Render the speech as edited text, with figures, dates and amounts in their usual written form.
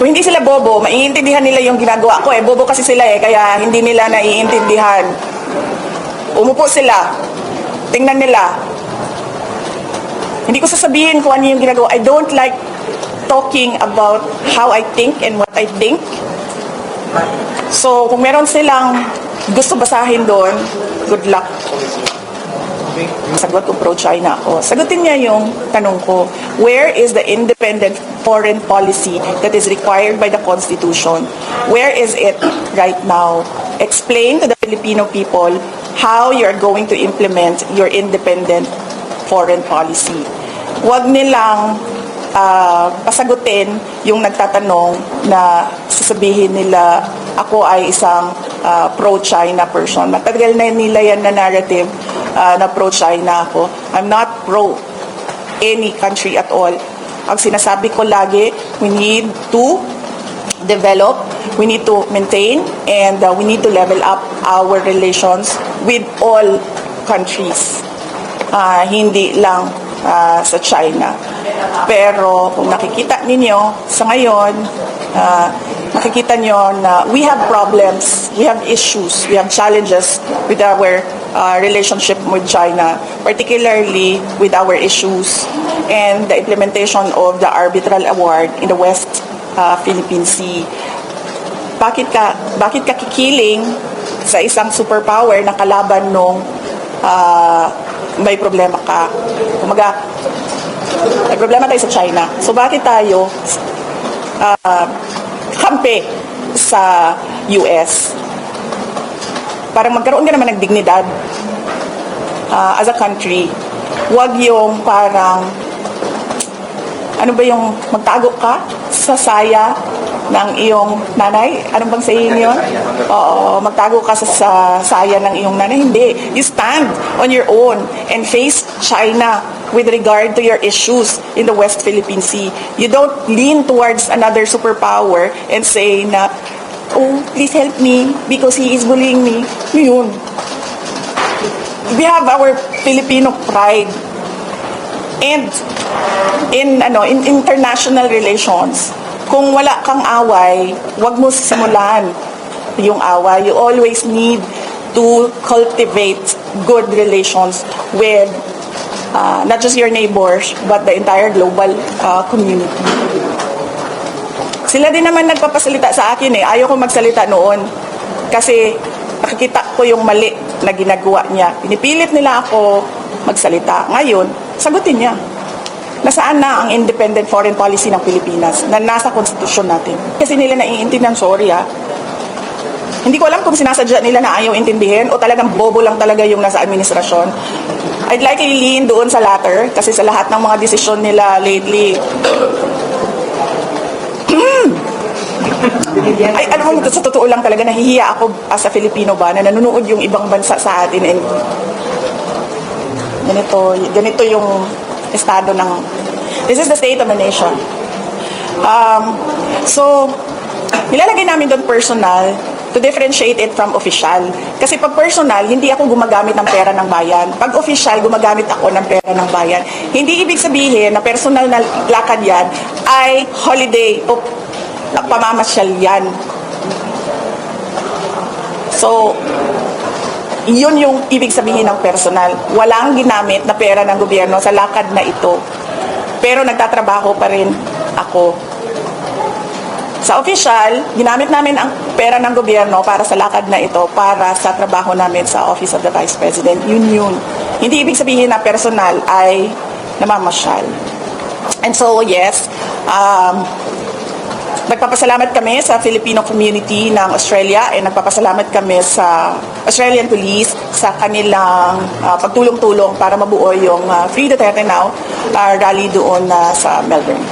Kung hindi sila bobo, maiintindihan nila yung ginagawa ko. Bobo kasi sila kaya hindi nila naiintindihan. Umupo sila. Tingnan nila. Hindi ko sasabihin kung ano yung ginagawa. I don't like talking about how I think and what I think. So, kung meron silang gusto basahin doon, good luck. Sagot ko pro-China ako. Sagutin niya yung tanong ko, where is the independent foreign policy that is required by the Constitution? Where is it right now? Explain to the Filipino people how you are going to implement your independent foreign policy. Huwag nilang pasagutin yung nagtatanong na sasabihin nila ako ay isang pro-China person. Matagal na nila yan na narrative na pro-China ako. I'm not pro any country at all. Ang sinasabi ko lagi, we need to develop, we need to maintain, and we need to level up our relations with all countries. Hindi lang sa China. Pero kung nakikita ninyo sa ngayon, nakikita nyo na we have problems, we have issues, we have challenges with our relationship with China, particularly with our issues and the implementation of the arbitral award in the West Philippine Sea. Bakit ka kikiling sa isang superpower na kalaban nung may problema ka? Kumaga, may problema tayo sa China. So bakit tayo kampi sa US? Parang magkaroon ka naman ng dignidad as a country. Huwag yung parang, ano ba yung magtago ka sa saya ng iyong nanay? Anong bang saying yun? Oo, magtago ka sa saya ng iyong nanay. Hindi. You stand on your own and face China with regard to your issues in the West Philippine Sea. You don't lean towards another superpower and say na, oh, please help me because he is bullying me. Yun. We have our Filipino pride. And in international relations, kung wala kang away, wag mo simulan yung away. You always need to cultivate good relations with not just your neighbors, but the entire global community. Sila din naman nagpapasalita sa akin Ayaw ko magsalita noon. Kasi nakikita ko yung mali na ginagawa niya. Pinipilit nila ako magsalita. Ngayon, sagutin niya. Nasaan na ang independent foreign policy ng Pilipinas na nasa konstitusyon natin? Kasi nila naiintindihan, sorry Hindi ko alam kung sinasadya nila na ayaw intindihin o talagang bobo lang talaga yung nasa administrasyon. I'd like to lean doon sa latter kasi sa lahat ng mga desisyon nila lately. Ay, alam mo, sa totoo lang talaga, nahihiya ako as a Filipino ba na nanonood yung ibang bansa sa atin and ganito yung estado ng, this is the state of the nation. So, nilalagay namin doon personal to differentiate it from official. Kasi pag personal, hindi ako gumagamit ng pera ng bayan. Pag official, gumagamit ako ng pera ng bayan. Hindi ibig sabihin na personal na lakad yan ay holiday o pamamasyal yan. So, yun yung ibig sabihin ng personal. Walang ginamit na pera ng gobyerno sa lakad na ito. Pero nagtatrabaho pa rin ako. Sa official, ginamit namin ang pera ng gobyerno para sa lakad na ito, para sa trabaho namin sa Office of the Vice President. Yun. Hindi ibig sabihin na personal ay namamasyal. And so, yes, nagpapasalamat kami sa Filipino community ng Australia and nagpapasalamat kami sa Australian Police sa kanilang pagtulong-tulong para mabuo yung Free Duterte Now rally doon sa Melbourne.